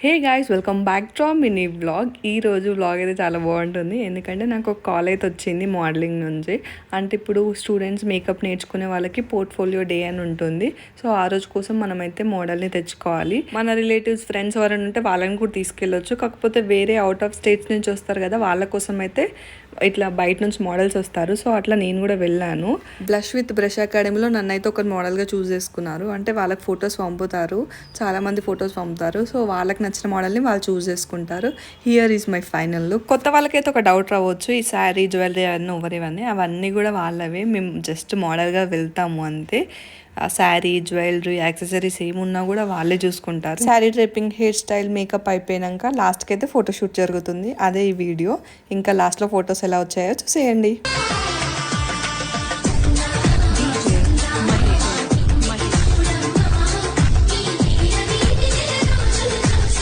Hey guys, welcome back to mini vlog. ఈరోజు vlog అయితే చాలా బాగుంటుంది, ఎందుకంటే నాకు ఒక కాల్ అయితే వచ్చింది మోడలింగ్ నుంచి. అంటే ఇప్పుడు స్టూడెంట్స్ మేకప్ నేర్చుకునే వాళ్ళకి పోర్ట్ఫోలియో డే అని ఉంటుంది. సో ఆ రోజు కోసం మనమైతే మోడల్ని తెచ్చుకోవాలి. మన రిలేటివ్స్, ఫ్రెండ్స్ ఎవరైనా ఉంటే వాళ్ళని కూడా తీసుకెళ్ళొచ్చు. కాకపోతే వేరే అవుట్ ఆఫ్ స్టేట్స్ నుంచి వస్తారు కదా, వాళ్ళ కోసం అయితే ఇట్లా బయట నుంచి మోడల్స్ వస్తారు. సో అట్లా నేను కూడా వెళ్ళాను. బ్లష్ విత్ బ్రష్ అకాడమీలో నన్ను అయితే ఒక మోడల్గా చూస్ చేసుకున్నారు. అంటే వాళ్ళకి ఫొటోస్ పంపుతారు, చాలామంది ఫొటోస్ పంపుతారు. సో వాళ్ళకి నచ్చిన మోడల్ని వాళ్ళు చూస్ చేసుకుంటారు. Here is my final look. కొత్త వాళ్ళకైతే ఒక డౌట్ రావచ్చు, ఈ శారీ, జ్యువెలరీ అవన్నీ కూడా వాళ్ళవే, మేము జస్ట్ మోడల్గా వెళ్తాము అంతే. శారీ, జ్యువెలరీ, యాక్సెసరీస్ ఏమున్నా కూడా వాళ్ళే చూసుకుంటారు. Sari draping, hair style, makeup అయిపోయాక లాస్ట్కి అయితే ఫోటోషూట్ జరుగుతుంది. అదే ఈ వీడియో. ఇంకా లాస్ట్లో ఫొటోస్ ఎలా వచ్చాయో చూసేయండి.